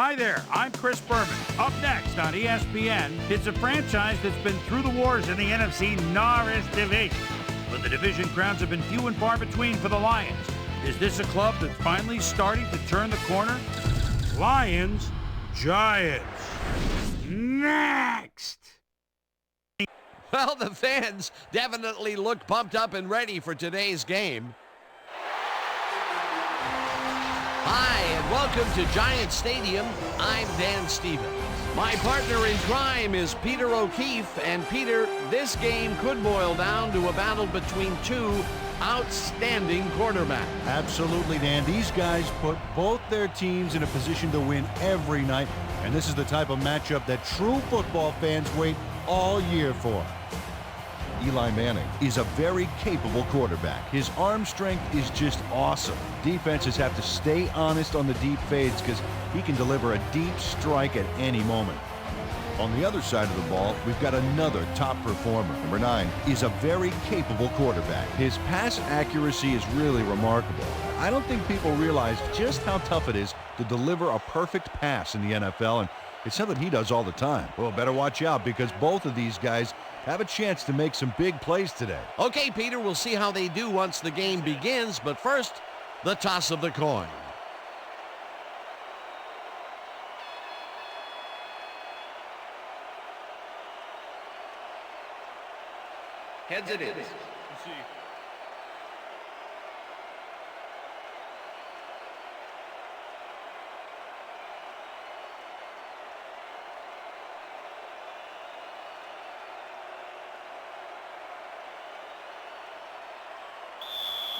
Hi there, I'm Chris Berman. Up next on ESPN, it's a franchise that's been through the wars in the NFC North Division. But the division crowns have been few and far between for the Lions. Is this a club that's finally starting to turn the corner? Lions, Giants. Next! Well, the fans definitely look pumped up and ready for today's game. Hi, and welcome to Giant Stadium. I'm Dan Stevens. My partner in crime is Peter O'Keefe. And Peter, this game could boil down to a battle between two outstanding quarterbacks. Absolutely, Dan. These guys put both their teams in a position to win every night. And this is the type of matchup that true football fans wait all year for. Eli Manning is a very capable quarterback. His arm strength is just awesome. Defenses have to stay honest on the deep fades because he can deliver a deep strike at any moment. On the other side of the ball, we've got another top performer. Number 9 is a very capable quarterback. His pass accuracy is really remarkable. I don't think people realize just how tough it is to deliver a perfect pass in the NFL, and it's something he does all the time. Well, better watch out because both of these guys have a chance to make some big plays today. Okay, Peter, we'll see how they do once the game begins, but first, the toss of the coin. Heads it is.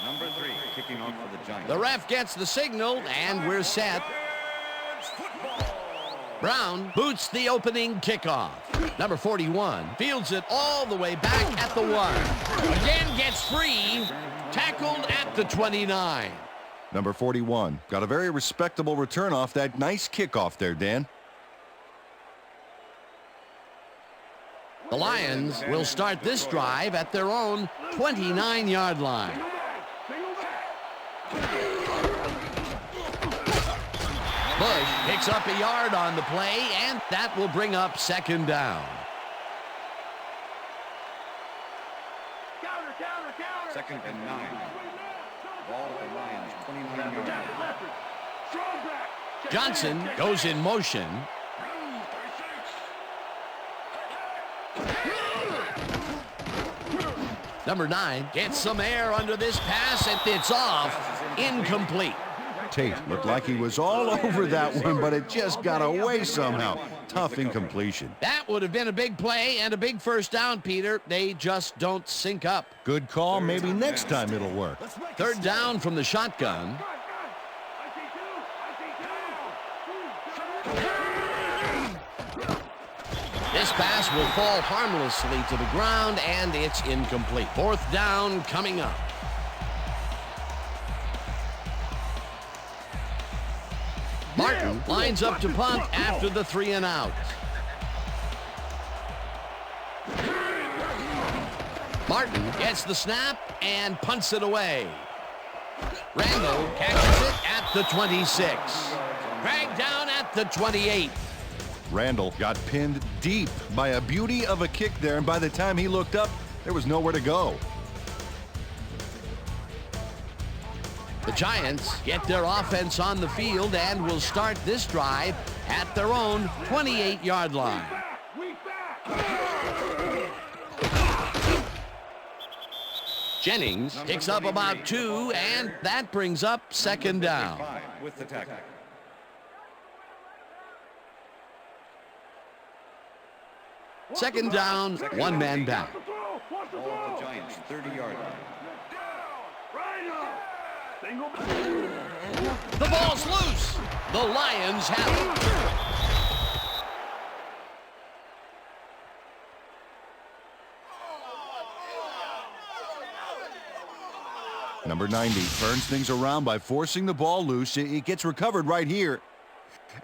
Number 3, kicking off for the Giants. The ref gets the signal, and we're set. Brown boots the opening kickoff. Number 41 fields it all the way back at the 1. Again gets free. Tackled at the 29. Number 41 got a very respectable return off that nice kickoff there, Dan. The Lions will start this drive at their own 29-yard line. Bush picks up a yard on the play, and that will bring up second down. Second and 9. Ball at the Lions, 29 yards. Johnson goes in motion. Number 9 gets some air under this pass, and it's off. Incomplete. Tate looked like he was all over that one, but it just got away somehow. Tough incompletion. That would have been a big play and a big first down, Peter. They just don't sync up. Good call. Maybe next time it'll work. Third down from the shotgun. This pass will fall harmlessly to the ground, and it's incomplete. Fourth down coming up. Martin lines up to punt after the 3 and out. Martin gets the snap and punts it away. Randall catches it at the 26. Dragged down at the 28. Randall got pinned deep by a beauty of a kick there, and by the time he looked up, there was nowhere to go. The Giants get their offense on the field and will start this drive at their own 28-yard line. Jennings picks up about 2, and that brings up second down. With the tackle. Second down, one man back. Ball at the Giants, 30-yard line. The ball's loose. The Lions have it. Number 90 turns things around by forcing the ball loose. It gets recovered right here.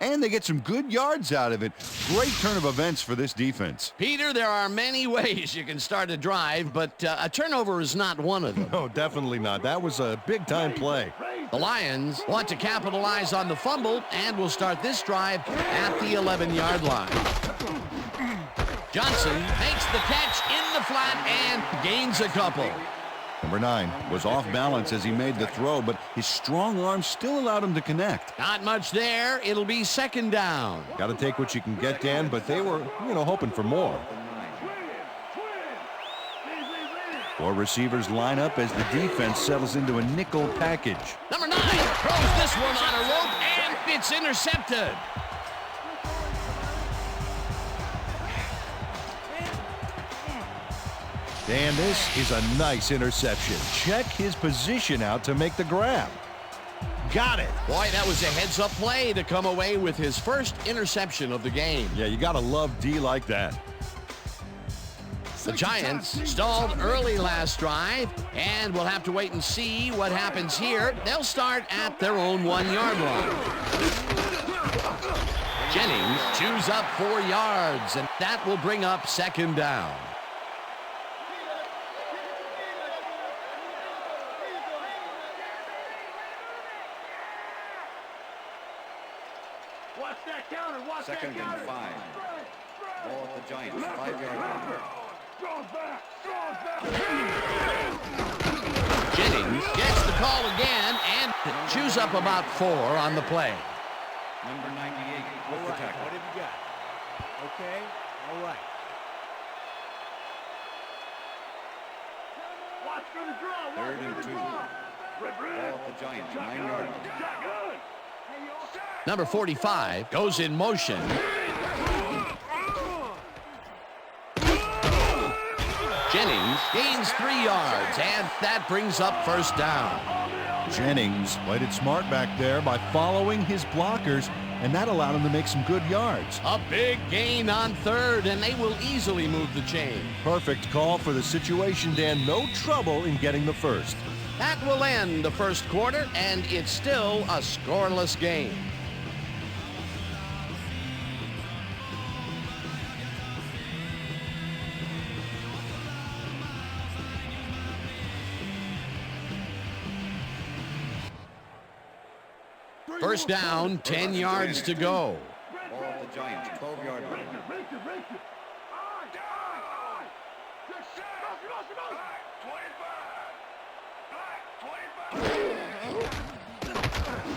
And they get some good yards out of it. Great turn of events for this defense. Peter, there are many ways you can start a drive, but a turnover is not one of them. No, definitely not. That was a big-time play. The Lions want to capitalize on the fumble and will start this drive at the 11-yard line. Johnson makes the catch in the flat and gains a couple. Number 9 was off balance as he made the throw, but his strong arm still allowed him to connect. Not much there. It'll be second down. Got to take what you can get, Dan, but they were, hoping for more. 4 receivers line up as the defense settles into a nickel package. Number 9 throws this one on a rope, and it's intercepted. Dan, this is a nice interception. Check his position out to make the grab. Got it. Boy, that was a heads-up play to come away with his first interception of the game. Yeah, you got to love D like that. The Giants stalled early last drive, and we'll have to wait and see what happens here. They'll start at their own 1-yard line. Jennings chews up 4 yards, and that will bring up second down. Second and 5. Ball at the Giants, 5-yard line. Jennings gets the call again and chews up about 4 on the play. Number 98 with the tackle. What have you got? Okay, all right. Third and 2. Ball at the Giants, 9-yard line. Number 45 goes in motion. Jennings gains 3 yards, and that brings up first down. Jennings played it smart back there by following his blockers, and that allowed him to make some good yards. A big gain on third, and they will easily move the chain. Perfect call for the situation, Dan. No trouble in getting the first. That will end the first quarter, and it's still a scoreless game. First down, 10 yards to go. Ball at the Giants, 12-yard line.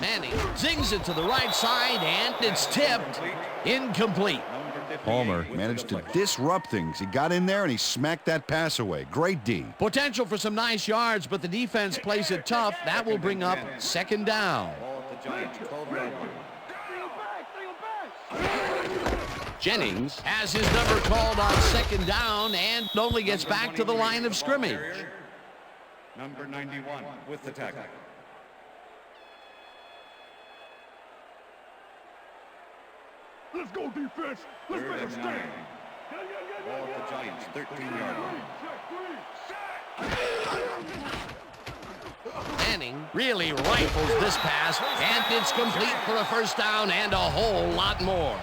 Manning zings it to the right side, and it's tipped. Incomplete. Palmer managed to disrupt things. He got in there and he smacked that pass away. Great D. Potential for some nice yards, but the defense plays it tough. That will bring up second down. Ball at the Giants, 12-yard line. Jennings has his number called on second down and only gets back to the line of scrimmage. Number 91 with the tackle. Let's go, defense. Let's Third make a and 9. stand. Ball at the Giants, 13-yard line. Manning really rifles this pass, and it's complete for a first down and a whole lot more.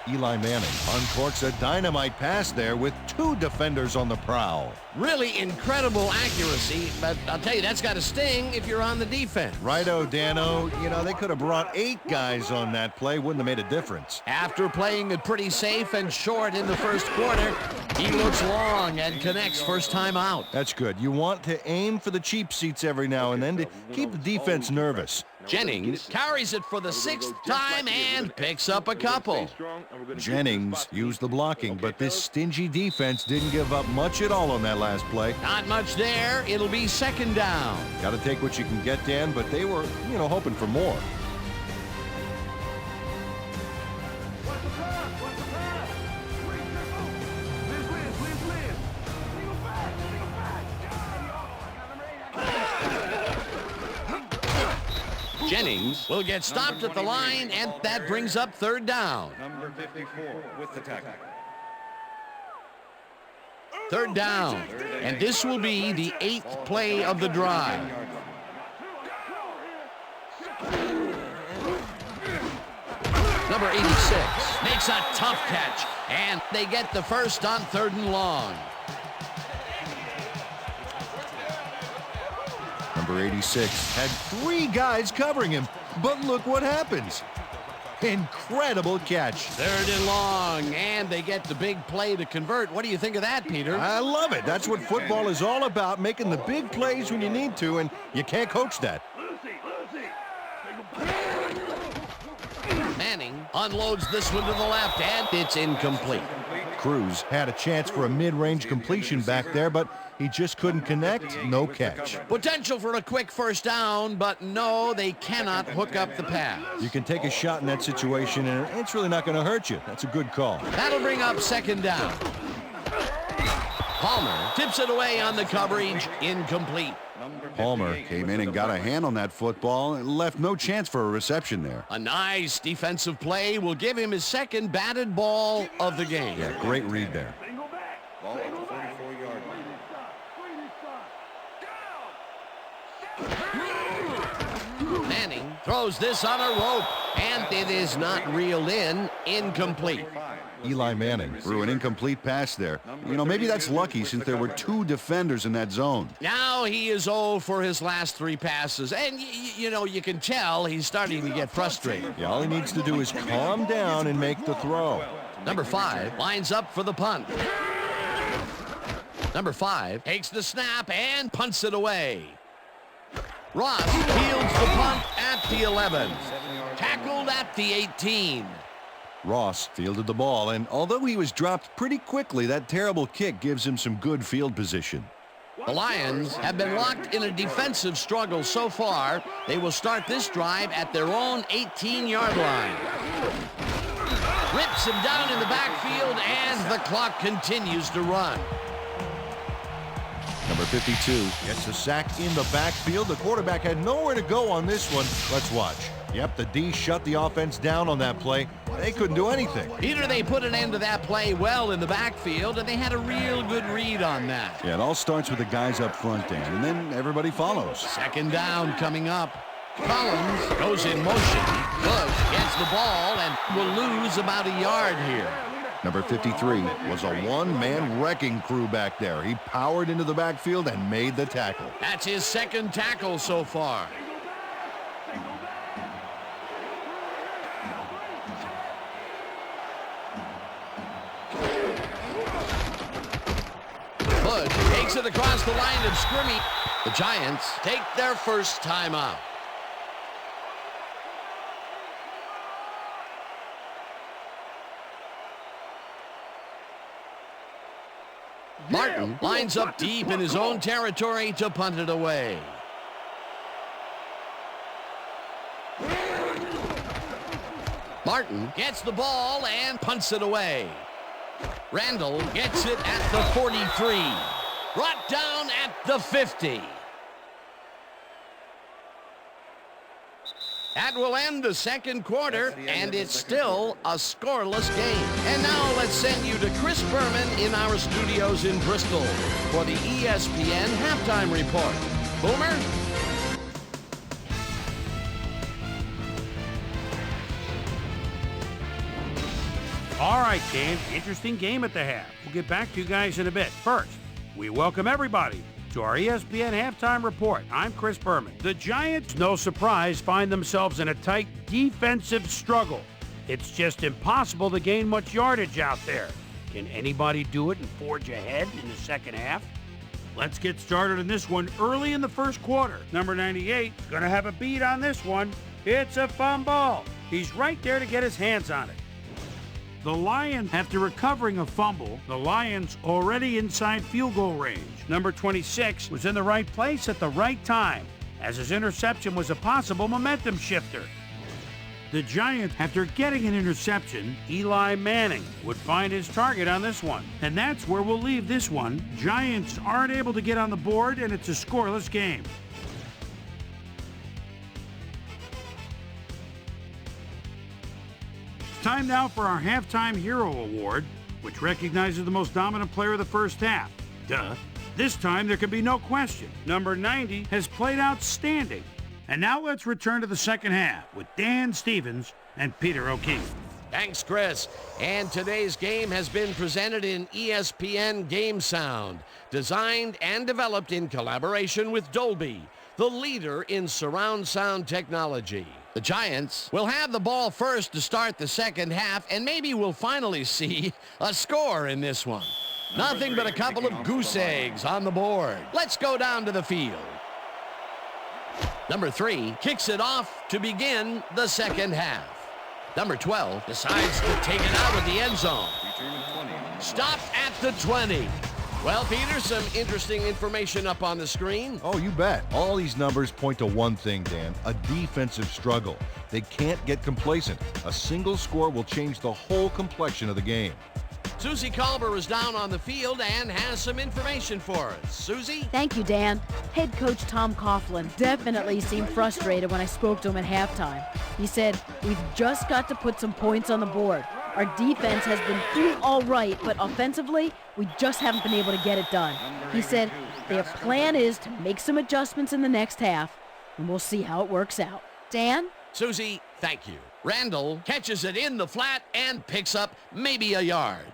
Eli Manning uncorks a dynamite pass there with 2 defenders on the prowl. Really incredible accuracy, but I'll tell you, that's got to sting if you're on the defense. Righto, Dano. They could have brought 8 guys on that play. Wouldn't have made a difference. After playing it pretty safe and short in the first quarter, he looks long and connects first time out. That's good. You want to aim for the cheap seats every now and then to keep the defense nervous. Jennings carries it for the 6th time and picks up a couple. Jennings used the blocking, but this stingy defense didn't give up much at all on that last play. Not much there. It'll be second down. Got to take what you can get, Dan, but they were, hoping for more. Jennings will get stopped at the line, and that brings up third down. Number 54 with the tackle. Third down, and this will be the 8th play of the drive. Number 86 makes a tough catch, and they get the first on 3rd and long. Number 86 had 3 guys covering him, but look what happens. Incredible catch. 3rd and long, and they get the big play to convert. What do you think of that, Peter? I love it. That's what football is all about, making the big plays when you need to, and you can't coach that. Manning unloads this one to the left, and it's incomplete. Cruz had a chance for a mid-range completion back there, but he just couldn't connect. No catch. Potential for a quick first down, but no, they cannot hook up the pass. You can take a shot in that situation, and it's really not going to hurt you. That's a good call. That'll bring up 2nd down. Palmer tips it away on the coverage. Incomplete. Palmer came in and got a hand on that football and left no chance for a reception there. A nice defensive play will give him his 2nd batted ball of the game. Yeah, great read there. Ball at the 44-yard line. Manning throws this on a rope, and it is not reeled in. Incomplete. Eli Manning threw an incomplete pass there. You know, maybe that's lucky since there were 2 defenders in that zone. Now he is 0 for his last 3 passes, and you know, you can tell he's starting to get frustrated. Yeah, all he needs to do is calm down and make the throw. Number 5 lines up for the punt. Number 5 takes the snap and punts it away. Ross fields the punt at the 11. Tackled at the 18. Ross fielded the ball, and although he was dropped pretty quickly, that terrible kick gives him some good field position. The Lions have been locked in a defensive struggle so far. They will start this drive at their own 18-yard line. Rips him down in the backfield, and the clock continues to run. Number 52 gets a sack in the backfield. The quarterback had nowhere to go on this one. Let's watch. Yep, the D shut the offense down on that play. They couldn't do anything. Peter, they put an end to that play well in the backfield, and they had a real good read on that. Yeah, it all starts with the guys up front, Dan, and then everybody follows. 2nd down coming up. Collins goes in motion. Bush gets the ball and will lose about a yard here. Number 53 was a one-man wrecking crew back there. He powered into the backfield and made the tackle. That's his 2nd tackle so far. Bush takes it across the line of scrimmage. The Giants take their first timeout. Martin lines up deep in his own territory to punt it away. Martin gets the ball and punts it away. Randall gets it at the 43. Brought down at the 50. That will end the 2nd quarter, and it's still a scoreless game. And now let's send you to Chris Berman in our studios in Bristol for the ESPN Halftime Report. Boomer? All right, Dave. Interesting game at the half. We'll get back to you guys in a bit. First, we welcome everybody to our ESPN Halftime Report. I'm Chris Berman. The Giants, no surprise, find themselves in a tight defensive struggle. It's just impossible to gain much yardage out there. Can anybody do it and forge ahead in the 2nd half? Let's get started on this one early in the 1st quarter. Number 98 is going to have a beat on this one. It's a fumble. He's right there to get his hands on it. The Lions, after recovering a fumble, the Lions already inside field goal range. Number 26 was in the right place at the right time, as his interception was a possible momentum shifter. The Giants, after getting an interception, Eli Manning would find his target on this one. And that's where we'll leave this one. Giants aren't able to get on the board, and it's a scoreless game. Time now for our Halftime Hero Award, which recognizes the most dominant player of the 1st half. Duh. This time there can be no question. Number 90 has played outstanding. And now let's return to the 2nd half with Dan Stevens and Peter O'Keefe. Thanks, Chris. And today's game has been presented in ESPN Game Sound, designed and developed in collaboration with Dolby, the the leader in surround sound technology. The Giants will have the ball first to start the second half, and maybe we'll finally see a score in this one. Nothing but a couple of goose eggs on the board. Let's go down to the field. Number 3 kicks it off to begin the second half. Number 12 decides to take it out of the end zone. Stop at the 20. Well, Peter, some interesting information up on the screen. Oh, you bet. All these numbers point to one thing, Dan, a defensive struggle. They can't get complacent. A single score will change the whole complexion of the game. Susie Colber is down on the field and has some information for us. Susie? Thank you, Dan. Head coach Tom Coughlin definitely seemed frustrated when I spoke to him at halftime. He said, "We've just got to put some points on the board. Our defense has been doing all right, but offensively, we just haven't been able to get it done." He said, "Their plan is to make some adjustments in the next half, and we'll see how it works out." Dan? Susie, thank you. Randall catches it in the flat and picks up maybe a yard.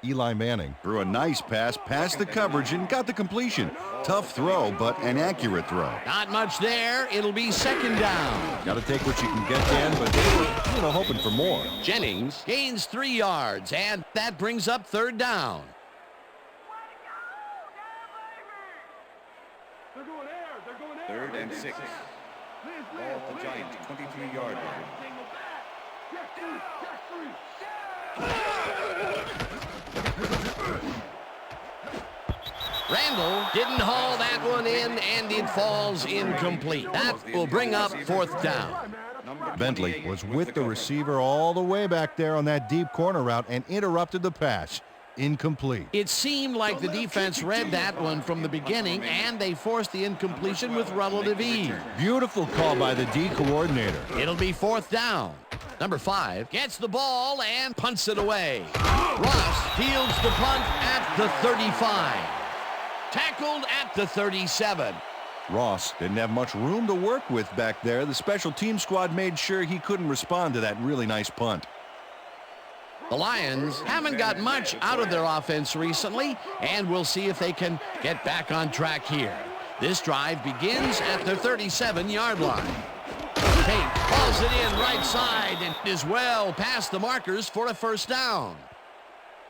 Eli Manning threw a nice pass past the coverage and got the completion. Tough throw, but an accurate throw. Not much there. It'll be second down. Got to take what you can get, Dan, but they were, hoping for more. Jennings gains 3 yards, and that brings up third down. They're going air. They're going air. Third and 6. Ball at the Giants, 23-yard line. Randall didn't haul that one in, and it falls incomplete. That will bring up fourth down. Bentley was with the receiver all the way back there on that deep corner route and interrupted the pass. Incomplete. It seemed like the defense read that one from the beginning, and they forced the incompletion with relative ease. Beautiful call by the D coordinator. It'll be fourth down. Number 5 gets the ball and punts it away. Ross fields the punt at the 35. Tackled at the 37. Ross didn't have much room to work with back there. The special team squad made sure he couldn't respond to that really nice punt. The Lions haven't got much out of their offense recently, and we'll see if they can get back on track here. This drive begins at the 37-yard line. Tate hauls it in right side and is well past the markers for a first down.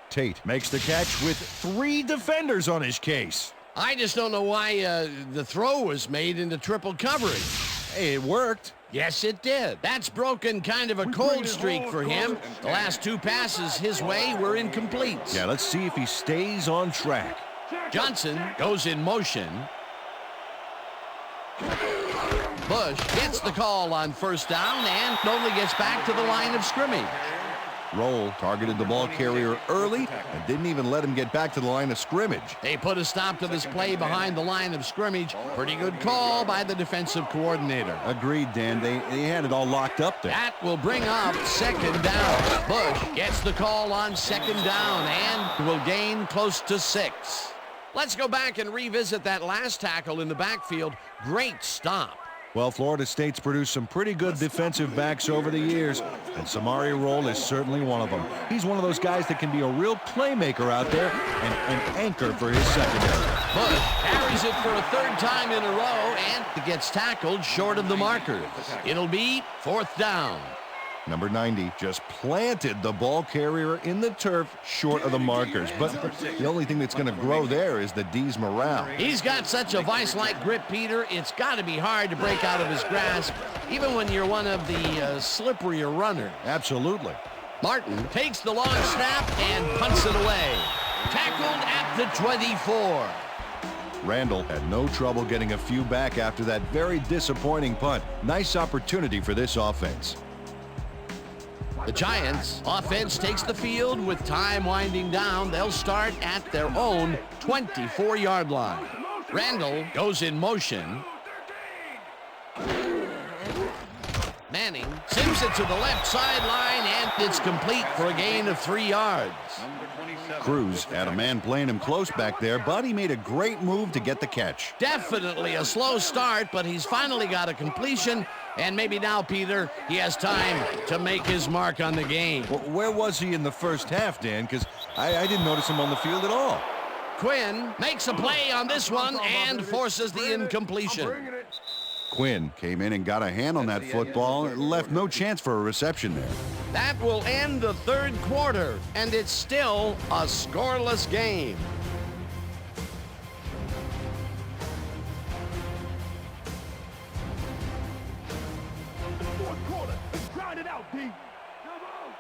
Tate makes the catch with 3 defenders on his case. I just don't know why the throw was made into triple coverage. Hey, it worked. Yes, it did. That's broken kind of a cold streak for him. The last 2 passes his way were incomplete. Yeah, let's see if he stays on track. Johnson goes in motion. Bush gets the call on first down and only gets back to the line of scrimmage. Roll targeted the ball carrier early and didn't even let him get back to the line of scrimmage. They put a stop to this play behind the line of scrimmage. Pretty good call by the defensive coordinator. Agreed, Dan. They had it all locked up there. That will bring up second down. Bush gets the call on second down and will gain close to 6. Let's go back and revisit that last tackle in the backfield. Great stop. Well, Florida State's produced some pretty good defensive backs over the years, and Samari Rolle is certainly one of them. He's one of those guys that can be a real playmaker out there and an anchor for his secondary. Bush carries it for a 3rd time in a row and gets tackled short of the markers. It'll be fourth down. Number 90 just planted the ball carrier in the turf short of the markers. But the only thing that's going to grow there is the D's morale. He's got such a vice-like grip, Peter. It's got to be hard to break out of his grasp, even when you're one of the slipperier runners. Absolutely. Martin takes the long snap and punts it away. Tackled at the 24. Randall had no trouble getting a few back after that very disappointing punt. Nice opportunity for this offense. The Giants' offense takes the field with time winding down. They'll start at their own 24-yard line. Randall goes in motion. Manning sims it to the left sideline, and it's complete for a gain of 3 yards. Cruz had a man playing him close back there, but he made a great move to get the catch. Definitely a slow start, but he's finally got a completion, and maybe now, Peter, he has time to make his mark on the game. Well, where was he in the first half, Dan? Because I didn't notice him on the field at all. Quinn makes a play on this one and forces the incompletion. Quinn came in and got a hand on that football and left no chance for a reception there. That will end the third quarter, and it's still a scoreless game. Fourth quarter. Let's grind it out, D. Come on.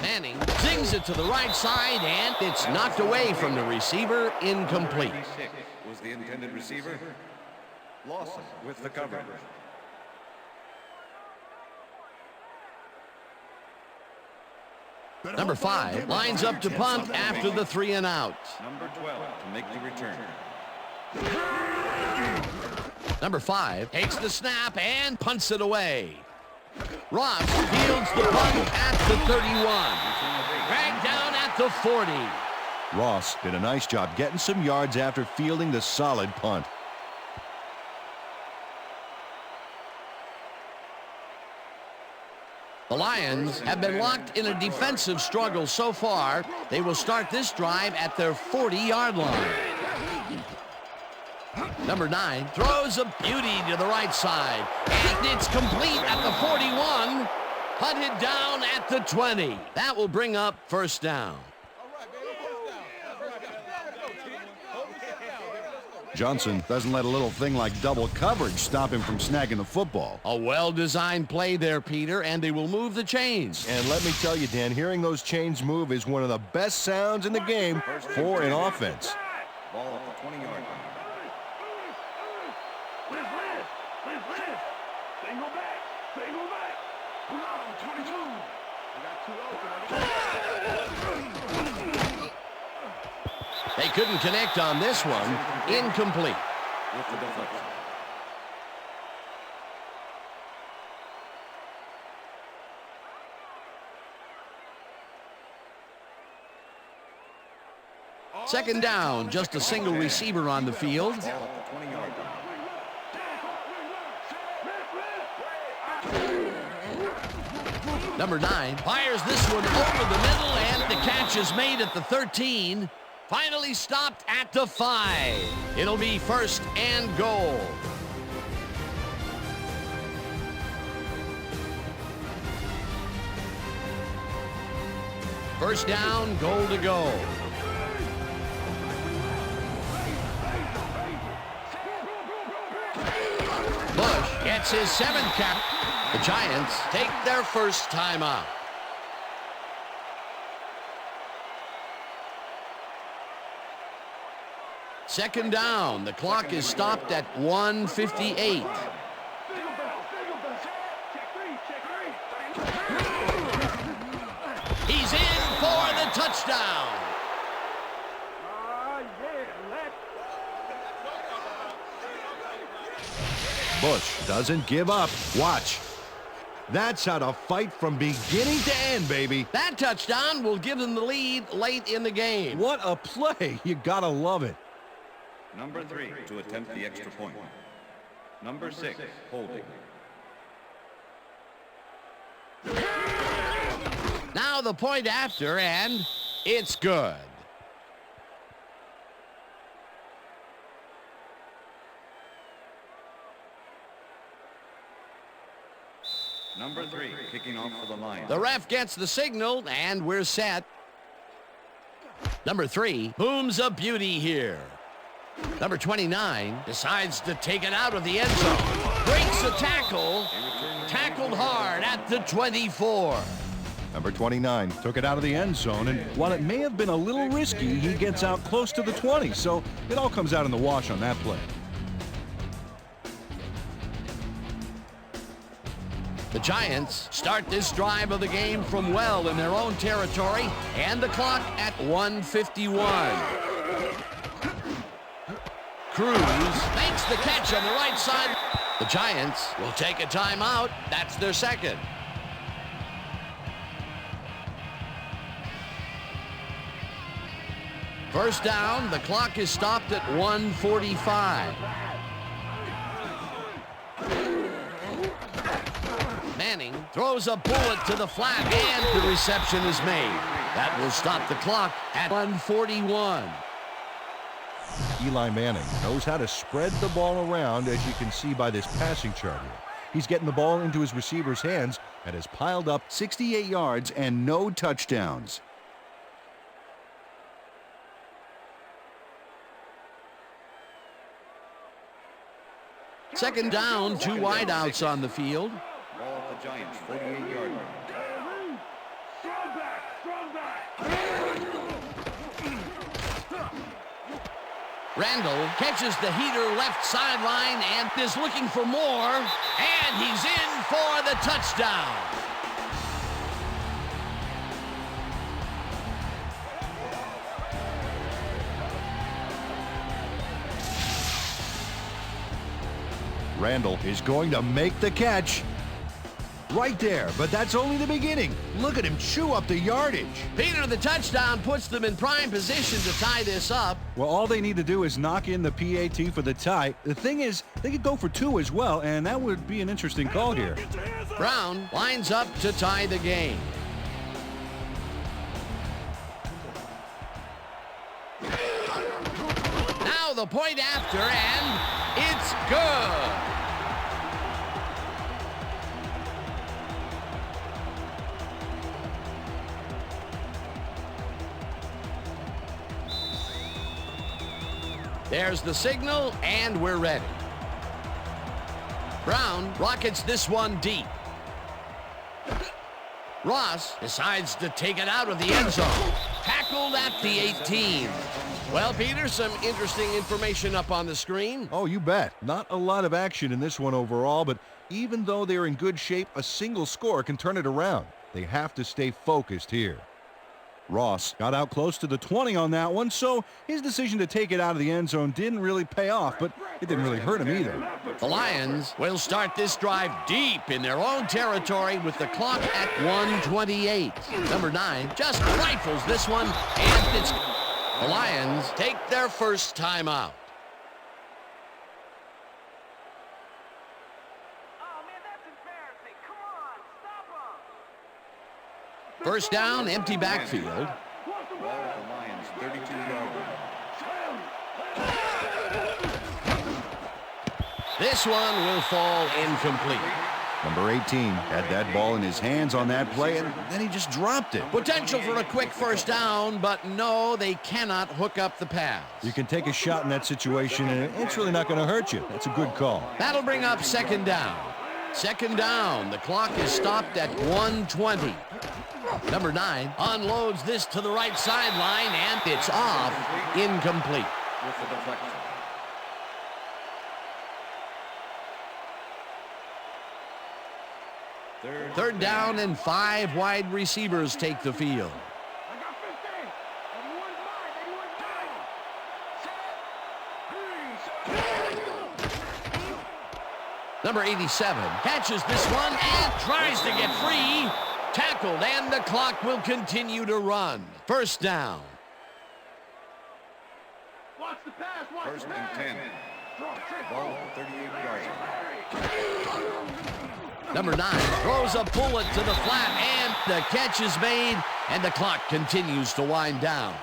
Manning zings it to the right side, and it's knocked away from the receiver, incomplete. Was the intended receiver. Lawson with the coverage. Number 5 lines up to punt after the 3 and out. Number 12 to make the return. Number 5 takes the snap and punts it away. Ross fields the punt at the 31. Dragged down at the 40. Ross did a nice job getting some yards after fielding the solid punt. The Lions have been locked in a defensive struggle so far. They will start this drive at their 40-yard line. Number 9 throws a beauty to the right side, and it's complete at the 41. Hunted down at the 20. That will bring up first down. Johnson doesn't let a little thing like double coverage stop him from snagging the football. A well-designed play there, Peter, and they will move the chains. And let me tell you, Dan, hearing those chains move is one of the best sounds in the game for an offense. Ball at the 20-yard line. Single back. 22. We got 2 open. They couldn't connect on this one. Incomplete. With the deflection. Second down, just a single receiver on the field. Ball at the 20-yard line. Number 9 fires this one over the middle, and the catch is made at the 13. Finally stopped at the 5. It'll be first and goal. First down, goal to go. Bush gets his 7th cap. The Giants take their first timeout. Second down. The clock is stopped at 1:58. He's in for the touchdown. Bush doesn't give up. Watch. That's how to fight from beginning to end, baby. That touchdown will give them the lead late in the game. What a play. You gotta love it. Number 3 to attempt the extra point. Number 6 holding. Now the point after, and it's good. Number 3 kicking off for the Lions. The ref gets the signal, and we're set. Number 3 booms a beauty here. Number 29 decides to take it out of the end zone. Breaks a tackle. Tackled hard at the 24. Number 29 took it out of the end zone, and while it may have been a little risky, he gets out close to the 20, so it all comes out in the wash on that play. The Giants start this drive of the game from well in their own territory, and the clock at 1:51. Cruz makes the catch on the right side. The Giants will take a timeout. That's their second. First down, the clock is stopped at 1:45. Manning throws a bullet to the flat, and the reception is made. That will stop the clock at 1:41. Eli Manning knows how to spread the ball around, as you can see by this passing chart here. He's getting the ball into his receiver's hands and has piled up 68 yards and no touchdowns. Second down, 2 wideouts on the field. Ball at the Giants, 48-yard line. Randall catches the heater left sideline and is looking for more, and he's in for the touchdown. Randall is going to make the catch. Right there, but that's only the beginning. Look at him chew up the yardage. Peter, the touchdown puts them in prime position to tie this up. Well, all they need to do is knock in the PAT for the tie. The thing is, they could go for 2 as well, and that would be an interesting call here. Brown lines up to tie the game. Now the point after, and it's good. There's the signal, and we're ready. Brown rockets this one deep. Ross decides to take it out of the end zone. Tackled at the 18. Well, Peter, some interesting information up on the screen. Oh, you bet. Not a lot of action in this one overall, but even though they're in good shape, a single score can turn it around. They have to stay focused here. Ross got out close to the 20 on that one, so his decision to take it out of the end zone didn't really pay off, but it didn't really hurt him either. The Lions will start this drive deep in their own territory with the clock at 1:28. Number 9 just rifles this one, and it's... The Lions take their first timeout. First down, empty backfield. Ball at the Lions, 32-yard line. This one will fall incomplete. Number 18 had that ball in his hands on that play, and then he just dropped it. Potential for a quick first down, but no, they cannot hook up the pass. You can take a shot in that situation, and it's really not going to hurt you. That's a good call. That'll bring up second down. Second down. The clock is stopped at 1:20. Number 9 unloads this to the right sideline, and it's off. Incomplete. With the deflection. Third down, and 5 wide receivers take the field. Number 87 catches this one and tries to get free. Tackled, and the clock will continue to run. First down. First and 10. Ball at the 38-yard line. Number 9 throws a bullet to the flat, and the catch is made, and the clock continues to wind down.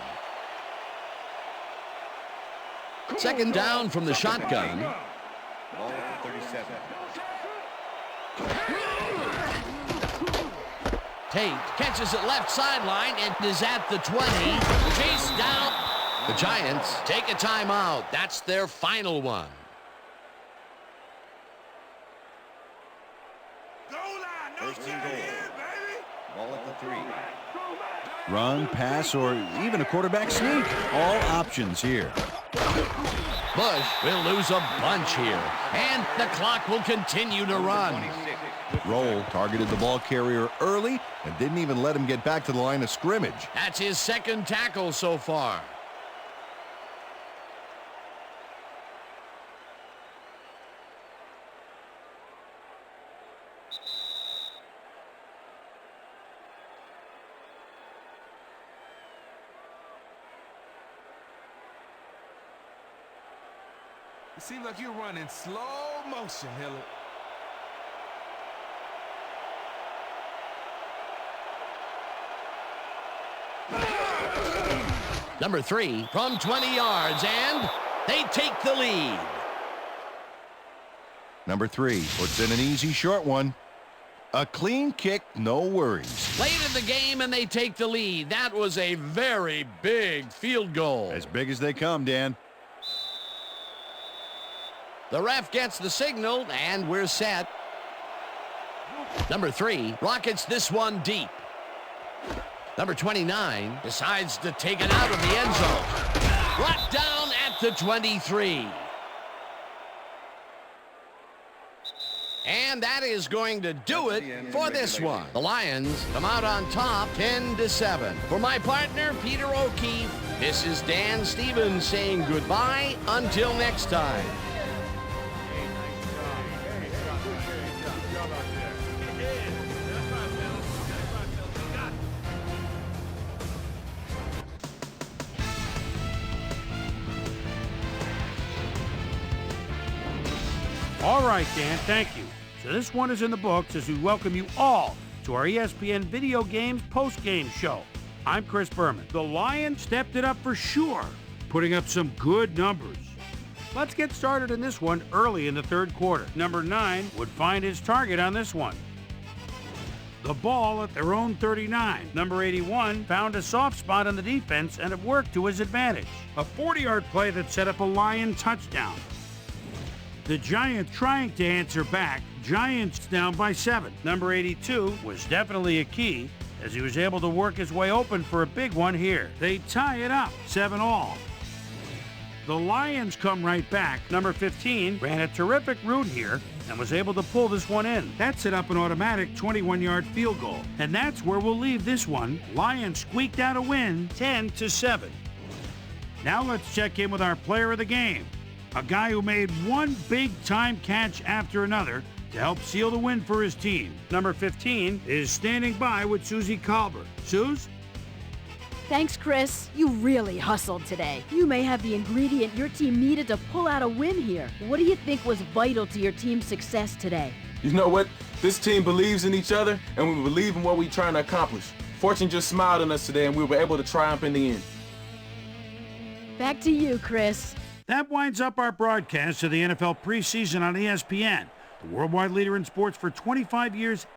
Second down from the shotgun. Ball at the 37. Tate catches it left sideline and is at the 20. Chased down. The Giants take a timeout. That's their final one. First and goal. Ball at the 3. Run, pass, or even a quarterback sneak. All options here. Bush will lose a bunch here, and the clock will continue to run. Roll targeted the ball carrier early and didn't even let him get back to the line of scrimmage. That's his second tackle so far. It seems like you're running slow motion, Hillard. Number 3 from 20 yards, and they take the lead. Number 3 puts in an easy short one. A clean kick, no worries. Late in the game, and they take the lead. That was a very big field goal. As big as they come, Dan. The ref gets the signal, and we're set. Number 3 rockets this one deep. Number 29 decides to take it out of the end zone. Brought down at the 23. And that is going to do it for this one. The Lions come out on top 10-7. For my partner, Peter O'Keefe, this is Dan Stevens saying goodbye until next time. All right, Dan, thank you. So this one is in the books as we welcome you all to our ESPN Video Games post-game show. I'm Chris Berman. The Lions stepped it up for sure, putting up some good numbers. Let's get started in this one early in the third quarter. Number 9 would find his target on this one. The ball at their own 39. Number 81 found a soft spot on the defense and it worked to his advantage. A 40-yard play that set up a Lion touchdown. The Giants trying to answer back. Giants down by 7. Number 82 was definitely a key as he was able to work his way open for a big one here. They tie it up, 7-all. The Lions come right back. Number 15 ran a terrific route here and was able to pull this one in. That set up an automatic 21-yard field goal. And that's where we'll leave this one. Lions squeaked out a win, 10-7. Now let's check in with our player of the game. A guy who made one big-time catch after another to help seal the win for his team. Number 15 is standing by with Susie Colbert. Suze? Thanks, Chris. You really hustled today. You may have the ingredient your team needed to pull out a win here. What do you think was vital to your team's success today? You know what? This team believes in each other, and we believe in what we're trying to accomplish. Fortune just smiled on us today, and we were able to triumph in the end. Back to you, Chris. That winds up our broadcast of the NFL preseason on ESPN, the worldwide leader in sports for 25 years